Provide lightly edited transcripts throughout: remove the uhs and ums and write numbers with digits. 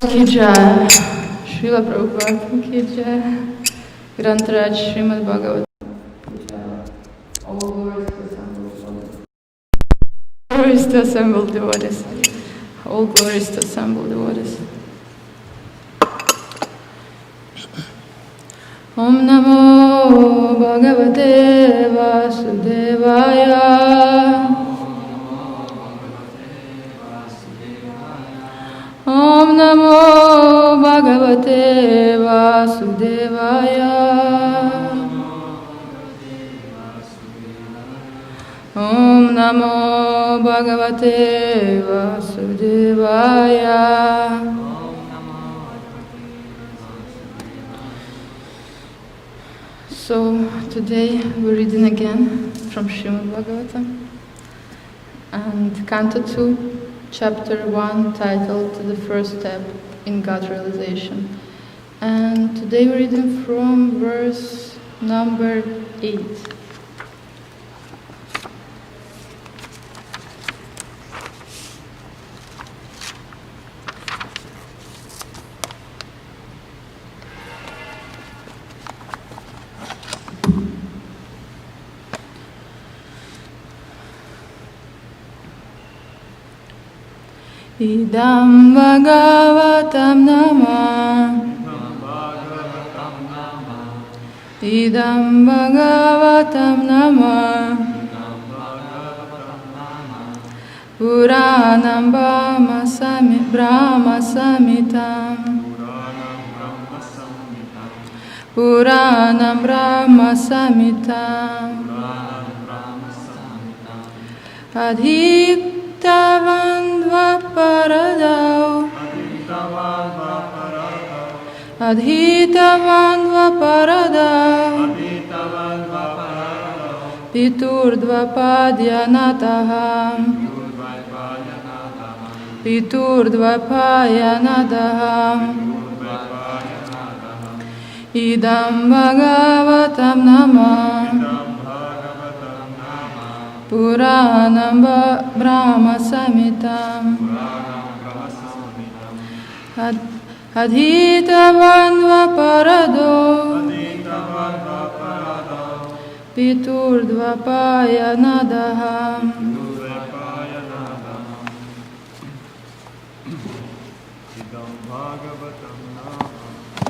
Ki Jai, Srila Prabhupada Ki Jai, Grantaraj Śhrīmad-Bhāgavatam Ki Jai. All glories to assembled devotees. All glories to assembled devotees. Om Namo Bhagavate Vasudevaya. Om Namo Bhagavate Vasudevaya. Om Namo Bhagavate Vasudevaya. So today we're reading again from Śhrīmad-Bhāgavatam and Canto 2. Chapter 1, titled The First Step in God Realization. And today we're reading from verse number 8. Idam Bhagavatam Nama. Idam Bhagavatam Nama. Puranam Brahma Samitam. Puranam Brahma Samitam. Adhitavan Vaparadau. Adhitavan Vaparadau. Piturdvapadyanataham. Piturdvapayanataham. Idam Bhagavatam Namah. Puranam Brahma Samitam. Adhitavan Vaparado. Piturdvapayanadaham. Idam Bhagavatam Nama.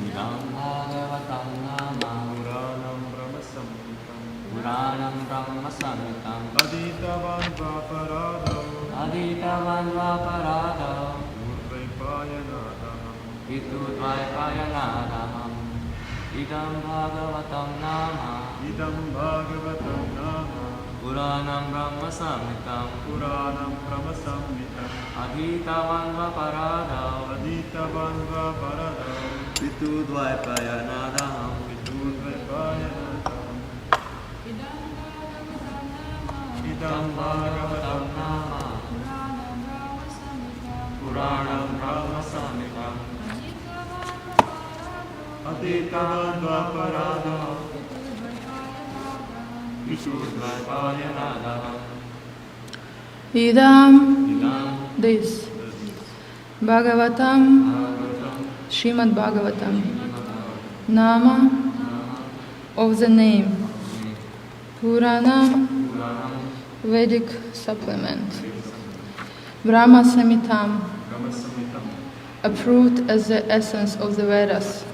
Idam Bhagavatam Nama. Puranam Brahma Samhitam. Puranam Brahma Samhitam. Adhitavan Vaparado. Adhitavan Vaparado. Piturdvapayanadaham. Piturdvapayanadaham. Idam Bhagavatam Nama. Idam Bhagavatam Nama. Puranam Brahma Samhitam. Puranam Brahma Samhitam. Adhitavan Vaparado. Adhitavan Vaparado. Piturdvapayanadaham. Piturdvapayanadaham. Idam Bhagavatam Nama. Puranam Brahma Samhitam. Adhitavan Vaparado. Piturdvapayanadaham. Idam, this Bhagavatam, Śhrīmad-Bhāgavatam, Nama of the name, Purana, Vedic supplement, Brahma Samitam, approved as the essence of the Vedas,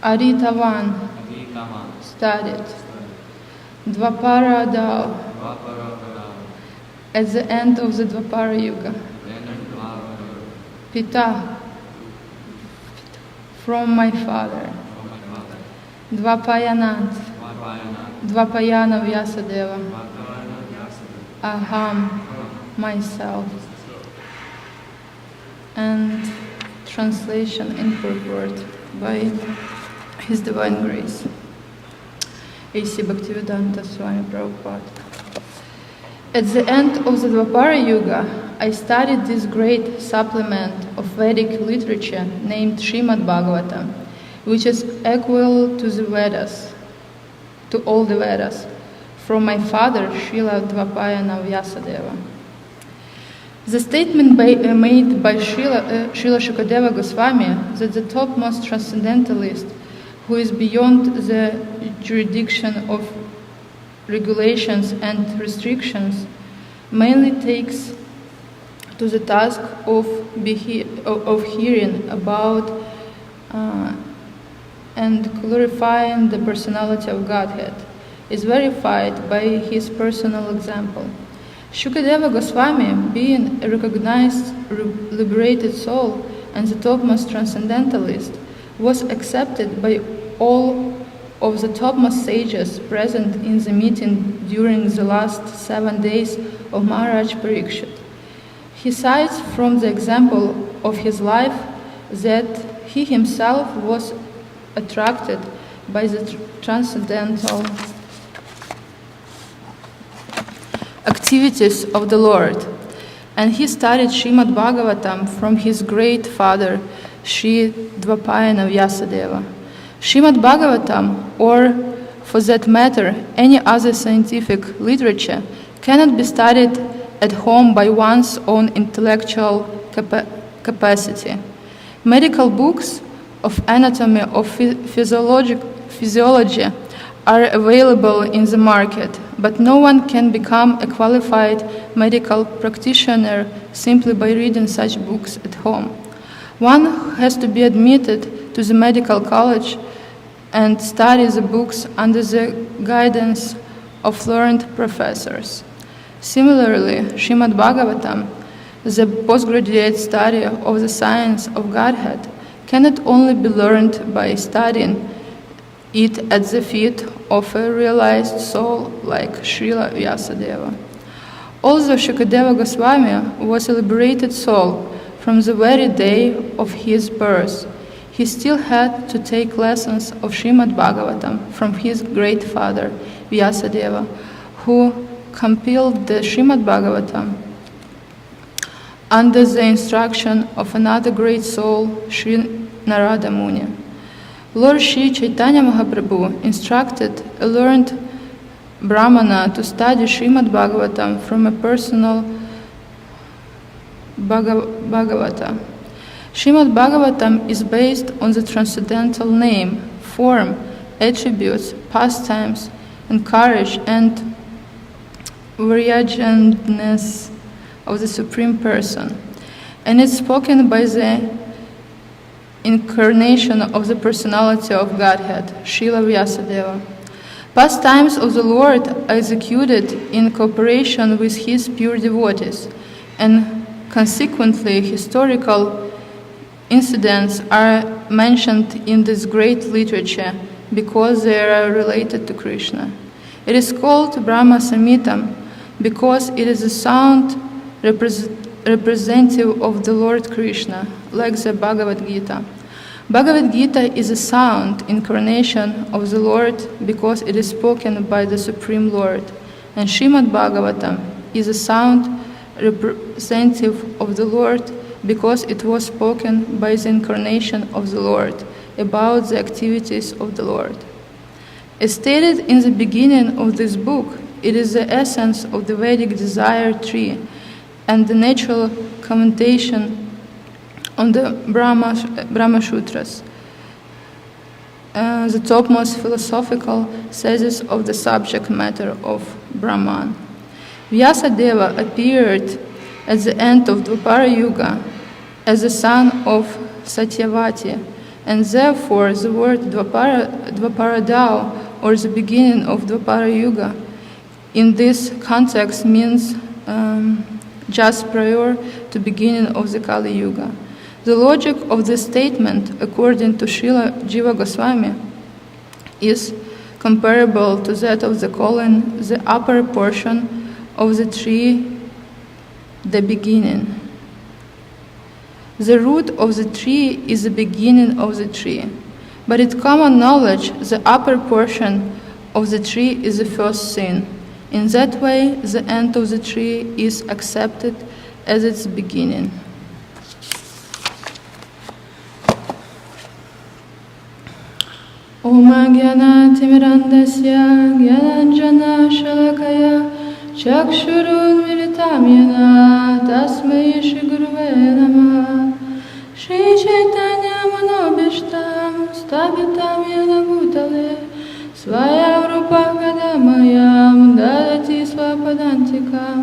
Adhitavan, studied, Dvapara Dao, at the end of the Dvapara Yuga, Pita, from my father, Dvapayanat, Dvapayana Vyasadeva, Aham, myself. And translation in purport by His Divine Grace, A.C. Bhaktivedanta Swami Prabhupada. At the end of the Dvapara Yuga, I studied this great supplement of Vedic literature named Śhrīmad-Bhāgavatam, which is equal to the Vedas, to all the Vedas, from my father, Srila Dvapayana Vyasadeva. The statement made by Srila Shukadeva Goswami that the topmost transcendentalist, who is beyond the jurisdiction of regulations and restrictions, mainly takes to the task of hearing about and glorifying the personality of Godhead, is verified by his personal example. Shukadeva Goswami, being a recognized liberated soul and the topmost transcendentalist, was accepted by all of the topmost sages present in the meeting during the last 7 days of Maharaj Parikshit. He cites from the example of his life that he himself was attracted by the transcendental activities of the Lord, and he studied Śhrīmad-Bhāgavatam from his great father, Sri Dvapayana Vyasadeva. Śhrīmad-Bhāgavatam, or for that matter, any other scientific literature, cannot be studied at home by one's own intellectual capacity. Medical books of anatomy or physiology are available in the market, but no one can become a qualified medical practitioner simply by reading such books at home. One has to be admitted to the medical college and study the books under the guidance of learned professors. Similarly, Śrīmad-Bhāgavatam, the postgraduate study of the science of Godhead, cannot only be learned by studying it at the feet of a realized soul like Srila Vyasadeva. Although Shukadeva Goswami was a liberated soul from the very day of his birth, he still had to take lessons of Śrīmad-Bhāgavatam from his great father, Vyasadeva, who compiled the Śrīmad-Bhāgavatam under the instruction of another great soul, Sri Narada Muni. Lord Sri Chaitanya Mahaprabhu instructed a learned Brahmana to study Śrīmad-Bhāgavatam from a personal Bhagavata. Śrīmad-Bhāgavatam is based on the transcendental name, form, attributes, pastimes, and courage and variegatedness of the Supreme Person, and is spoken by the incarnation of the personality of Godhead, Srila Vyasadeva. Pastimes of the Lord are executed in cooperation with his pure devotees, and consequently historical incidents are mentioned in this great literature because they are related to Krishna. It is called Brahma Samhitam because it is a sound representative of the Lord Krishna, like the Bhagavad Gita. Bhagavad Gita is a sound incarnation of the Lord because it is spoken by the Supreme Lord, and Śrīmad-Bhāgavatam is a sound representative of the Lord because it was spoken by the incarnation of the Lord about the activities of the Lord. As stated in the beginning of this book, it is the essence of the Vedic desire tree and the natural commentation on the Brahma Sutras, the topmost philosophical thesis of the subject matter of Brahman. Vyasadeva appeared at the end of Dvapara Yuga as the son of Satyavati, and therefore the word Dvaparadao, or the beginning of Dvapara Yuga, in this context means just prior to beginning of the Kali Yuga. The logic of this statement, according to Srila Jiva Goswami, is comparable to that of the calling the upper portion of the tree the beginning. The root of the tree is the beginning of the tree, but in common knowledge, the upper portion of the tree is the first sin. In that way, the end of the tree is accepted as its beginning. Om Jnana Timirandasya Jnananjana Shalakaya Chakshurun militam yena tasmai Shri Guruve Namah. Shri Chaitanya Manobhishtam Sthapitam Yena Bhutale Svayam Rupa Kadamayam Dadati Svapadantikam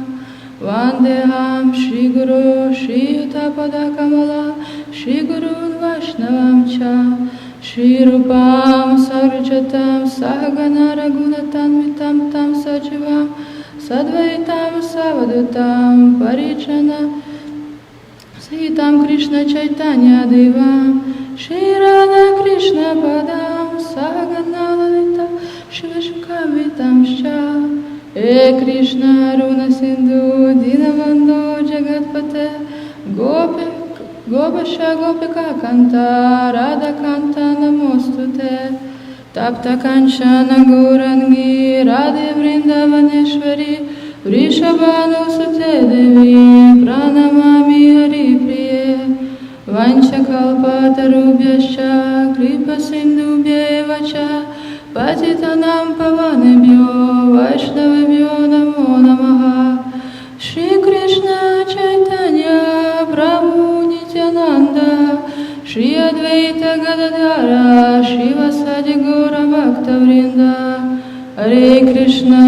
Vandeham Shri Guru Shri Utapada Kamala Shri Gurun Vaishnavam Cha Shri Rupam Sarjatam Sahagana Ragunatanvitam Tam Sajivam Sadvaitam Savadutam Parichana Sahitam Krishna Chaitanya Devam Shri Radha Krishna Padam Sahagana Lalita Shivashukam Vitamscha E Krishna Aruna Sindhu Dinabandhu Jagatpate Gopasha Gopika Kanta Radha Kanta Namostute Tapta Kanchana Gaurangi Radhe Vrindavaneshwari Vrishabhanusute Devi Pranamami Hari Priye Vanchakalpatarubhyascha Kripa Sindhubhya Evacha Patitanam Pavanebhyo Vaishnavebhyo Namo Namaha Shri Krishna Chaitanya Prabhu Nityananda Shri Advaita Gadadhara Shivasadi Gaura Bhakta Vrinda Hare Krishna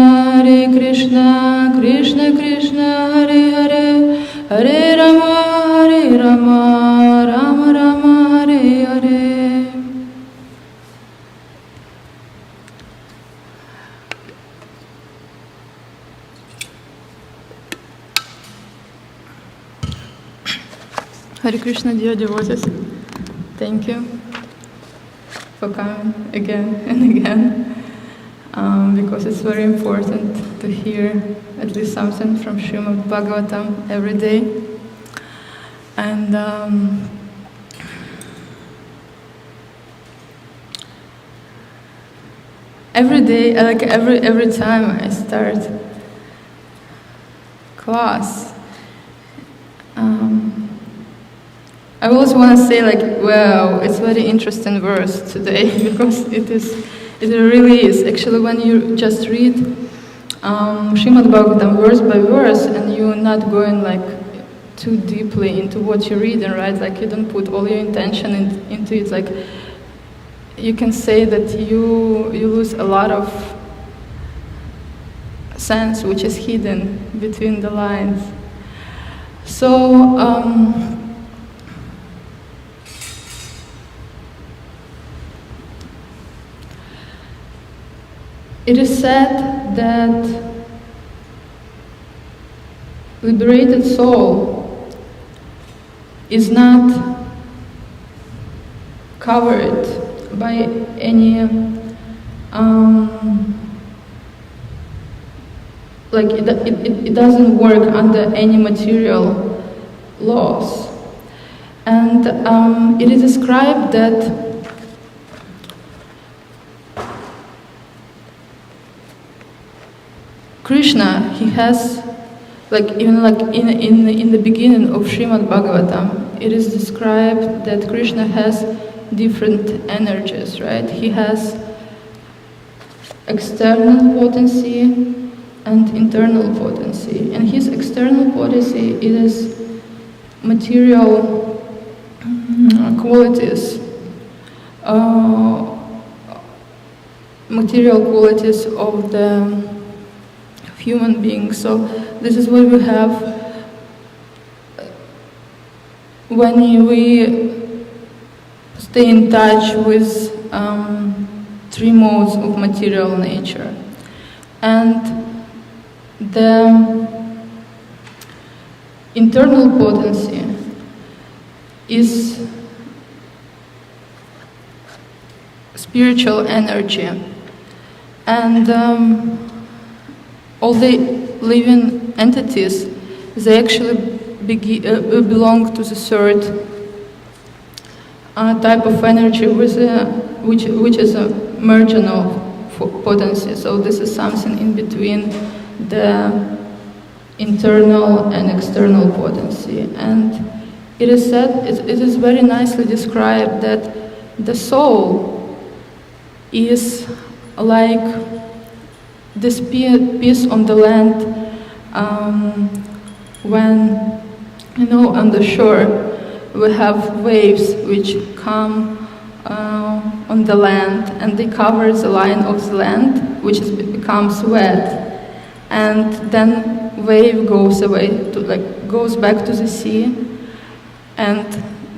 Krishna Krishna Hare Hare Hare Rama Rama Rama Hare Hare. Hare Krishna, dear devotees, thank you for coming again and again, because it's very important to hear at least something from Śhrīmad-Bhāgavatam every day. And every day, like every time I start class, I always want to say like, wow, it's a very interesting verse today, because it really is. Actually, when you just read Śrīmad-Bhāgavatam verse by verse, and you're not going like too deeply into what you're reading, right? Like you don't put all your intention into it. Like you can say that you lose a lot of sense which is hidden between the lines. So it is said that liberated soul is not covered by any like it doesn't work under any material laws, and it is described that Krishna, he has, like even like in the beginning of Śrīmad-Bhāgavatam, it is described that Krishna has different energies, right? He has external potency and internal potency, and his external potency is material qualities, of the human beings. So this is what we have when we stay in touch with three modes of material nature. And the internal potency is spiritual energy, and all the living entities, they actually belong to the third type of energy, which is a marginal potency. So this is something in between the internal and external potency. And it is said, it is very nicely described that the soul is like this piece on the land when, on the shore, we have waves which come on the land, and they cover the line of the land, which becomes wet, and then wave goes away, goes back to the sea, and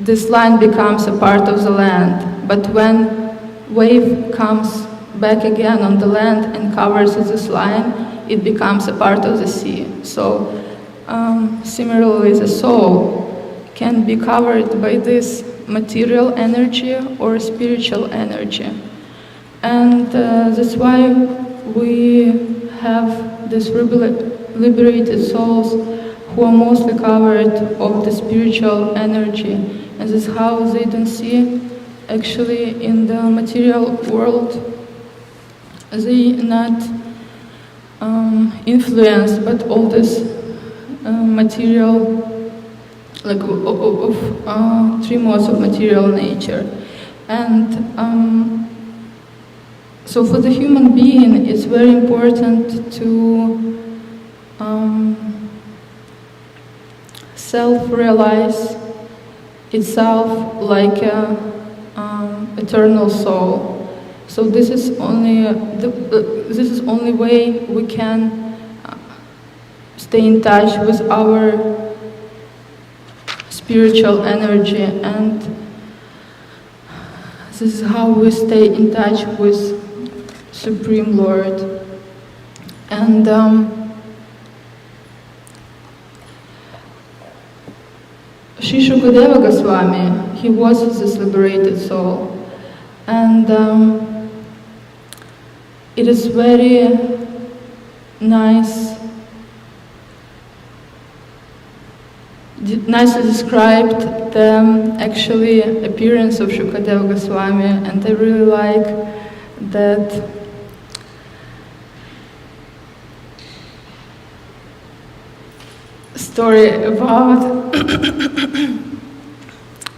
this line becomes a part of the land. But when wave comes back again on the land and covers this line, it becomes a part of the sea. So similarly, the soul can be covered by this material energy or spiritual energy. And that's why we have these liberated souls who are mostly covered of the spiritual energy. And this is how they don't see, actually, in the material world, they not influenced, but all this material, three modes of material nature. And so for the human being, it's very important to self-realize itself like an eternal soul. So this is only way we can stay in touch with our spiritual energy, and this is how we stay in touch with Supreme Lord. And Sri Shukadeva Goswami, he was this liberated soul, and it is very nicely described the actually appearance of Shukadeva Goswami, and I really like that story about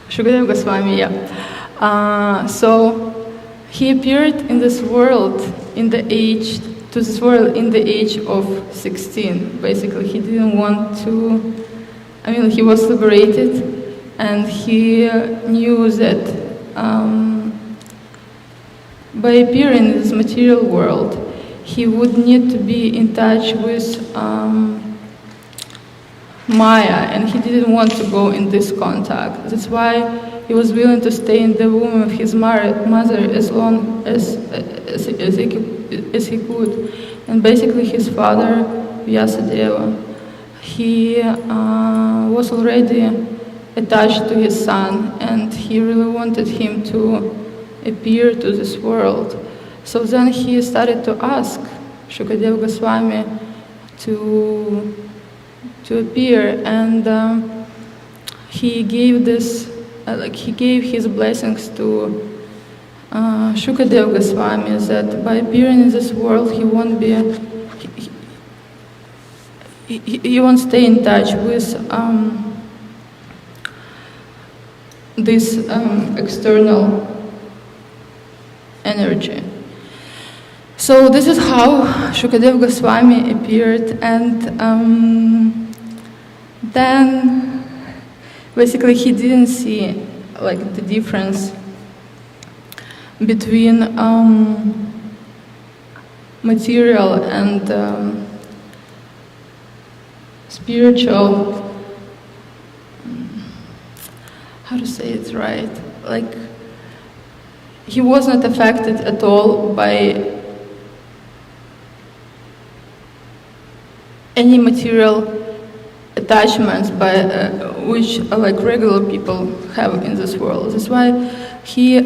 Shukadeva Goswami. So he appeared in this world in the age of 16. Basically, he didn't want to. He was liberated, and he knew that by appearing in this material world, he would need to be in touch with Maya, and he didn't want to go in this contact. That's why he was willing to stay in the womb of his mother as long as he could. And basically his father, Vyasadeva, he was already attached to his son, and he really wanted him to appear to this world. So then he started to ask Shukadeva Goswami to appear, and he gave his blessings to Shukadeva Goswami that by appearing in this world he won't stay in touch with this external energy. So this is how Shukadeva Goswami appeared, and then basically he didn't see the difference between material and spiritual, how to say it right, he was not affected at all by any material attachments which regular people have in this world. That's why he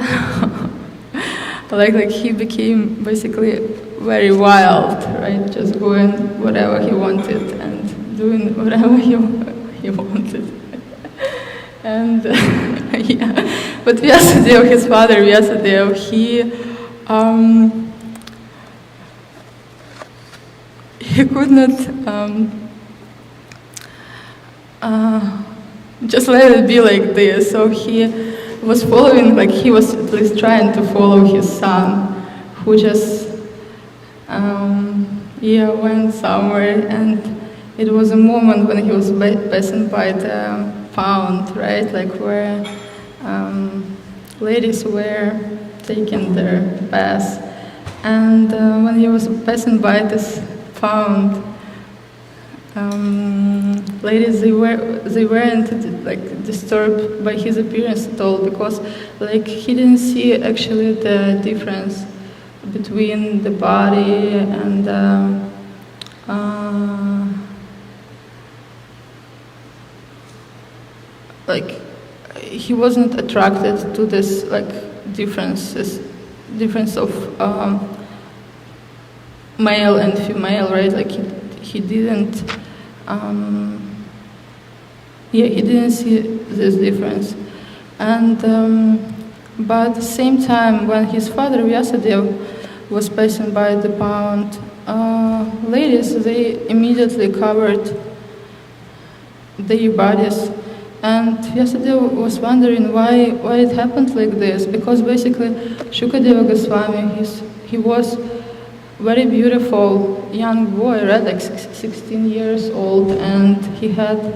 he became basically very wild, right? Just going whatever he wanted and doing whatever he wanted. And but Vyasadeva, his father Vyasadeva, he could not just let it be like this. So he was following, he was at least trying to follow his son, who just went somewhere, and it was a moment when he was passing by the pond, right? Like where ladies were taking their baths. And when he was passing by this pond, ladies, they weren't like disturbed by his appearance at all, because like he didn't see actually the difference between the body and like he wasn't attracted to this like difference of male and female, right? Like he didn't he didn't see this difference. And but at the same time, when his father Vyasadeva was passing by the pond, ladies, they immediately covered their bodies. And Vyasadeva was wondering why it happened like this, because basically Shukadeva Goswami, he was very beautiful young boy, right, like 16 years old, and he had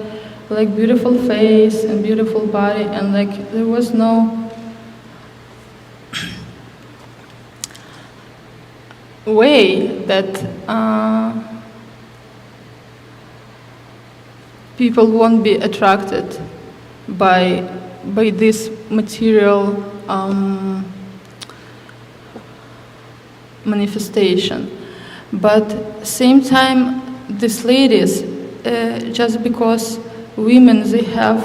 like beautiful face and beautiful body, and like there was no way that people won't be attracted by this material manifestation. But at the same time, these ladies, just because women, they have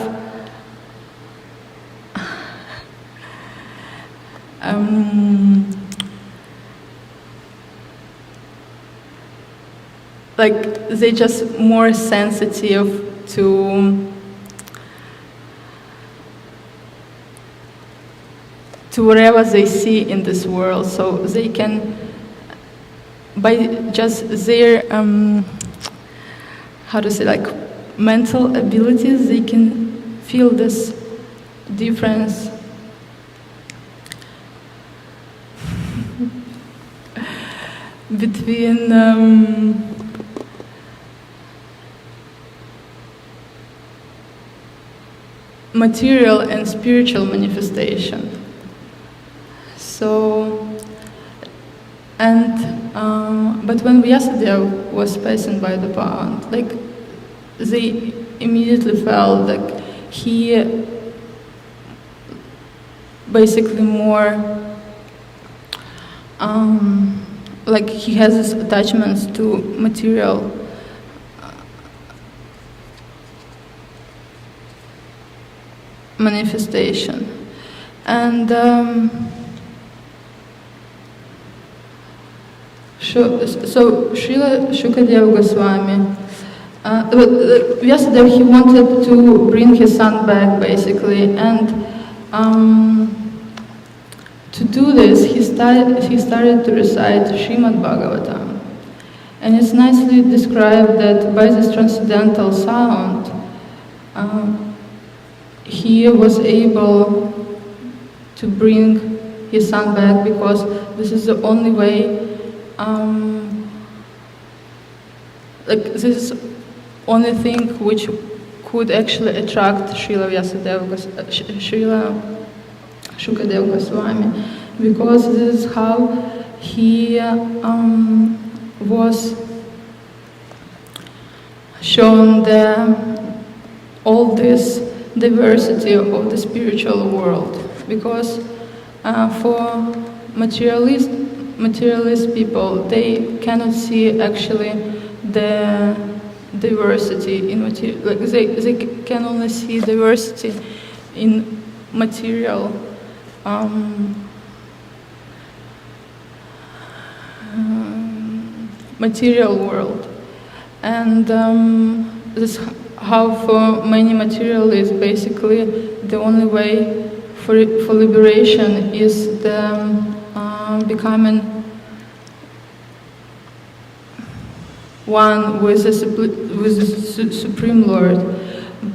like they just more sensitive to whatever they see in this world, so they can, by just their how to say, like mental abilities, they can feel this difference between material and spiritual manifestation. So, and but when Vyasadeva was passing by the pond, like they immediately felt like he basically more like he has this attachments to material manifestation. And so Srila Shukadeva Goswami, Vyasadeva, he wanted to bring his son back basically, and to do this he started to recite Śhrīmad-Bhāgavatam. And it's nicely described that by this transcendental sound he was able to bring his son back, because this is the only way, like this is only thing which could actually attract Srila Shukadeva Goswami, because this is how he was shown all this diversity of the spiritual world. Because for materialist people, they cannot see actually the diversity in material. Like they can only see diversity in material material world. And this how for many materialists basically the only way for liberation is the becoming one with the Supreme Lord.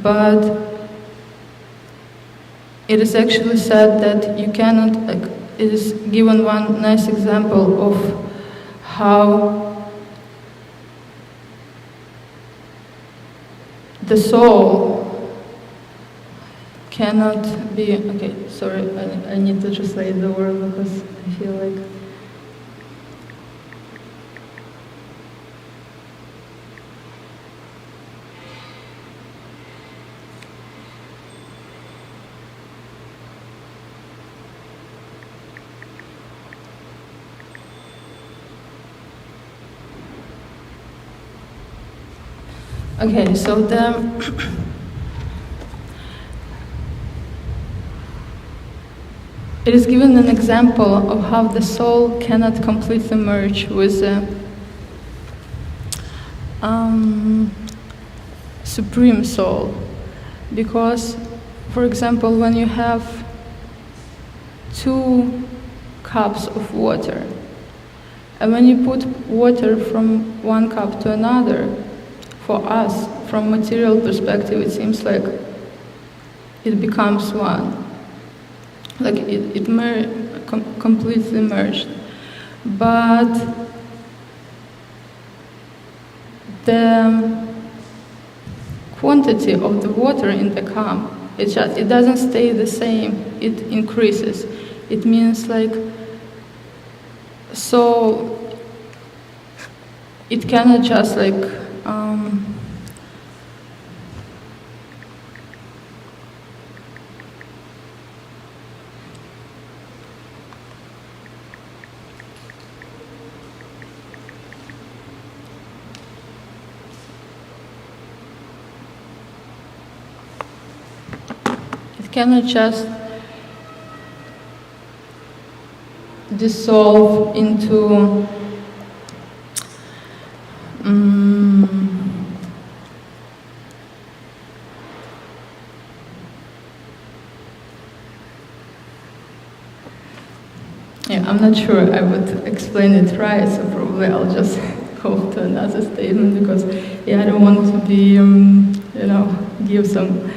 But it is actually said that you cannot, it is given one nice example of how the soul cannot be, okay, sorry, I need to translate the word because I feel like okay, so it is given an example of how the soul cannot completely merge with the Supreme Soul. Because, for example, when you have 2 cups of water, and when you put water from one cup to another, for us, from material perspective, it seems like it becomes one. Like it completely merged. But the quantity of the water in the cup, it doesn't stay the same, it increases. It means like, so it cannot just like cannot just dissolve into yeah, I'm not sure I would explain it right, so probably I'll just go to another statement because I don't want to be, give some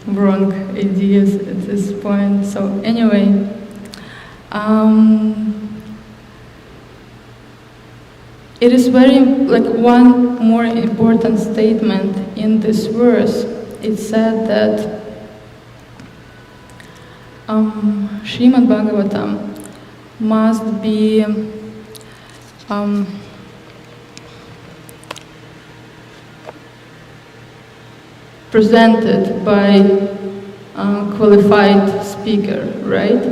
wrong ideas at this point. So anyway, it is very, like, one more important statement in this verse. It said that Śhrīmad-Bhāgavatam must be presented by a qualified speaker, right?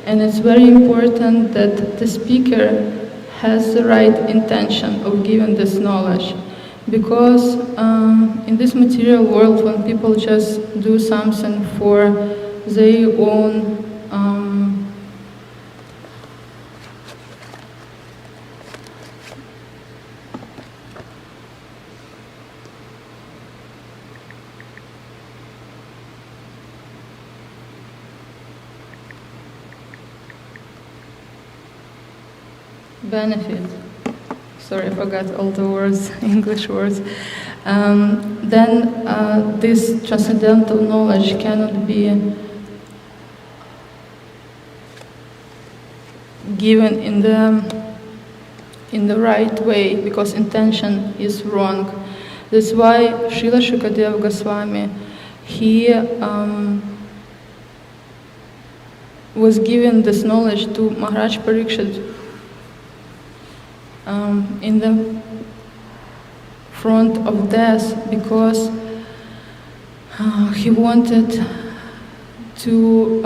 And it's very important that the speaker has the right intention of giving this knowledge. Because in this material world, when people just do something for their own benefit, sorry, I forgot all the words, English words, then this transcendental knowledge cannot be given in the right way, because intention is wrong. That's why Srila Shukadeva Goswami, he was given this knowledge to Maharaj Parikshit in the front of death, because he wanted to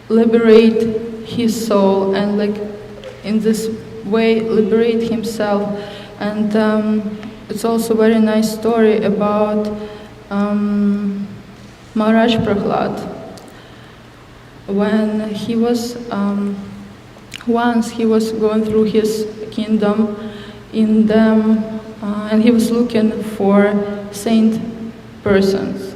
liberate his soul and, like, in this way liberate himself. And it's also a very nice story about Maharaj Prahlad. When he was, once he was going through his kingdom and he was looking for saint persons.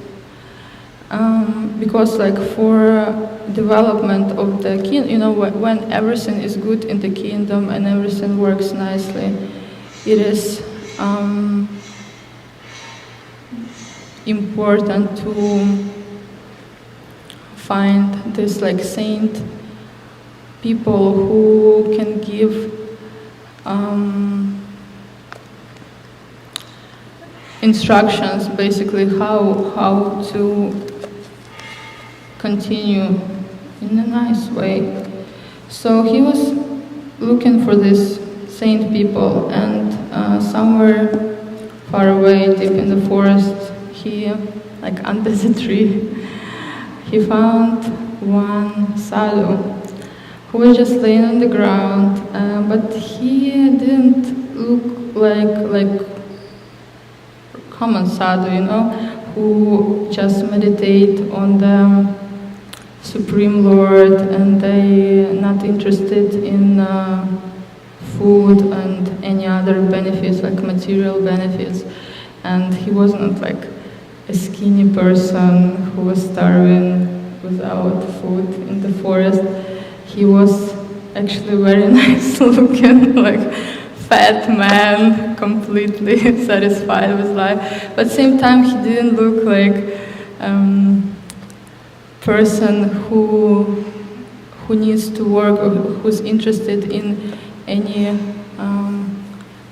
Because, like, for development of the kingdom, when everything is good in the kingdom and everything works nicely, it is important to find this, like, saint people who can give instructions, basically how to continue in a nice way. So he was looking for these saint people, and somewhere far away, deep in the forest, he, like under the tree, he found one sadhu who was just laying on the ground, but he didn't look like common sadhu, you know, who just meditate on the Supreme Lord, and they not interested in food and any other benefits, like material benefits. And he wasn't like a skinny person who was starving without food in the forest. He was actually very nice looking, like fat man, completely satisfied with life. But at the same time, he didn't look like person who needs to work or who's interested in any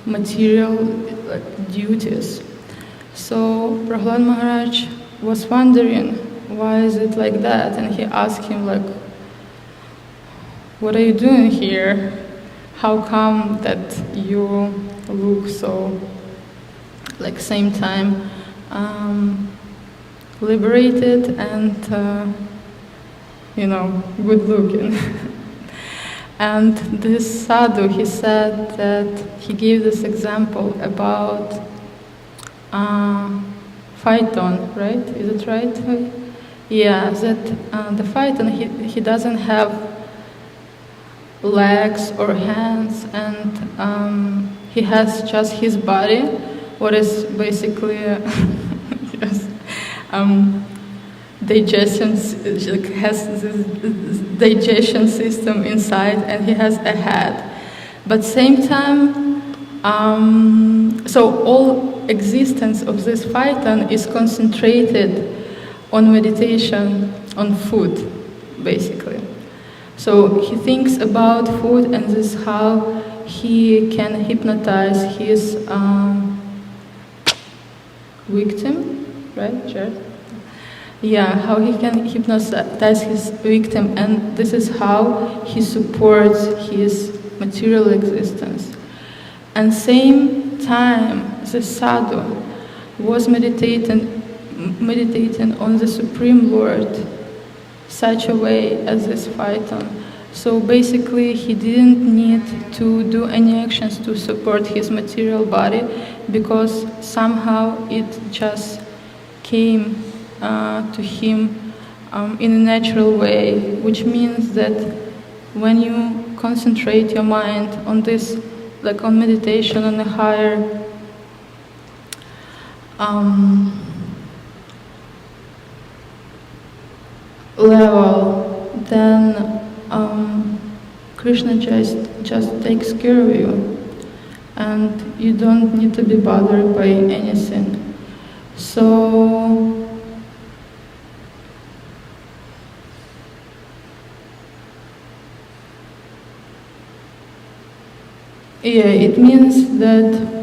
material duties. So Prahlad Maharaj was wondering, why is it like that? And he asked him, like, what are you doing here? How come that you look so, like, same time liberated and, good looking? And this sadhu, he said that he gave this example about phaeton, right? Is it right? Yeah, that the phaeton, he doesn't have legs or hands, and he has just his body, what is basically yes, digestion, has this digestion system inside, and he has a head. But same time, so all existence of this phaeton is concentrated on meditation, on food, basically. So he thinks about food, and this is how he can hypnotize his victim, right, Jared? Yeah, how he can hypnotize his victim, and this is how he supports his material existence. And same time, the sadhu was meditating on the Supreme Lord such a way as this phaeton. So basically, he didn't need to do any actions to support his material body, because somehow it just came to him in a natural way, which means that when you concentrate your mind on this, like on meditation on a higher level, then Krishna just takes care of you, and you don't need to be bothered by anything. So yeah, it means that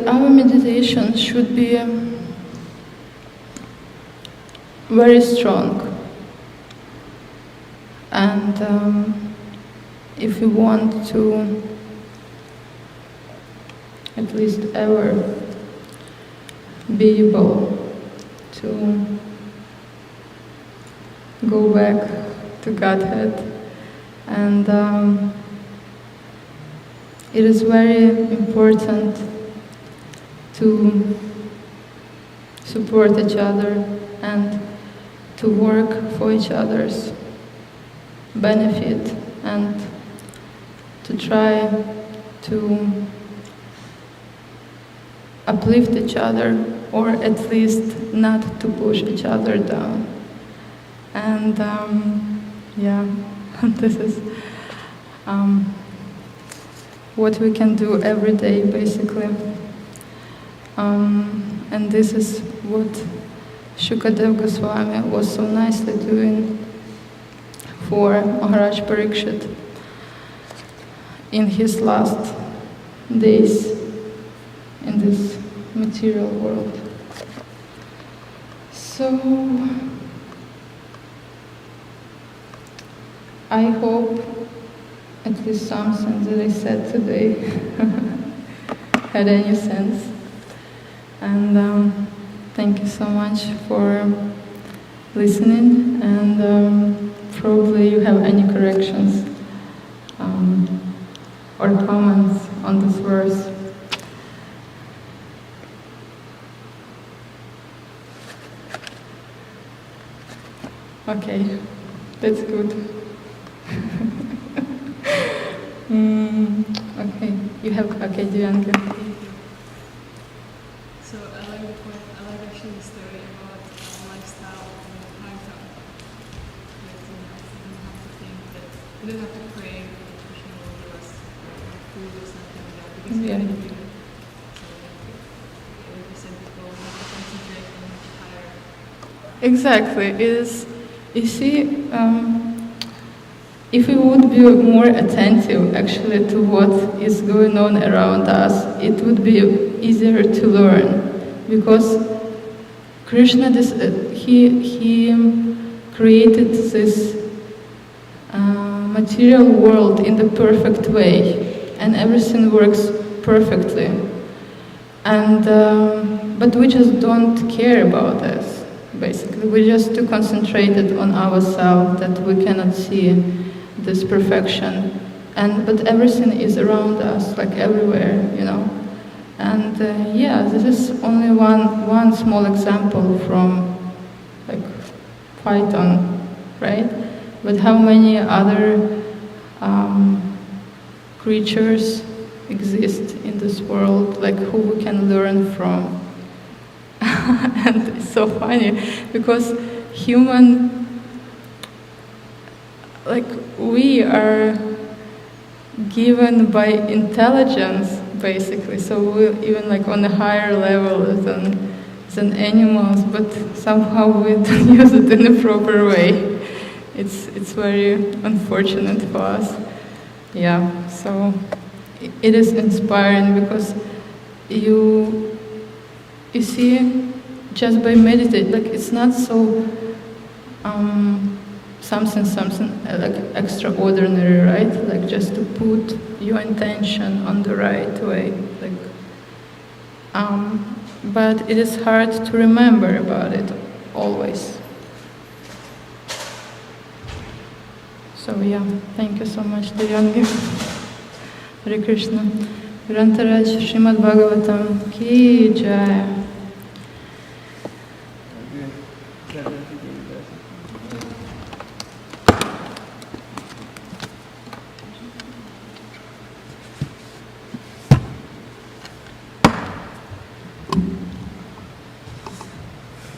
our meditation should be very strong, and if we want to at least ever be able to go back to Godhead, and it is very important to support each other and to work for each other's benefit, and to try to uplift each other, or at least not to push each other down. And this is what we can do every day, basically. And this is what Shukadeva Goswami was so nicely doing for Maharaj Parikshit in his last days in this material world. So I hope at least something that I said today had any sense. And thank you so much for listening, and probably you have any corrections or comments on this verse. Okay, that's good. Okay, you have, okay, Dianka. So I like the point, I like actually the story about lifestyle and Bhagavatam. That you don't have to think that, you don't have to pray that Krishna will give us food or something like that, because we are human. So like you said before, we have to concentrate on much higher. Exactly, it is, you see, if we would be more attentive actually to what is going on around us, it would be easier to learn, because Krishna, he created this material world in the perfect way, and everything works perfectly. And but we just don't care about this. Basically, we're just too concentrated on ourselves that we cannot see this perfection. But everything is around us, like everywhere, you know. And this is only one small example from like Python, right? But how many other creatures exist in this world, like who we can learn from? And it's so funny because we are given by intelligence, basically. So we're even like on a higher level than animals, but somehow we don't use it in a proper way. It's very unfortunate for us. Yeah, so it is inspiring because you see, just by meditating, like it's not so something like extraordinary, right? Like just to put your intention on the right way, like. But it is hard to remember about it always. So yeah, thank you so much, Diyangi. Hare Krishna. Grantaraj Śhrīmad-Bhāgavatam ki jai.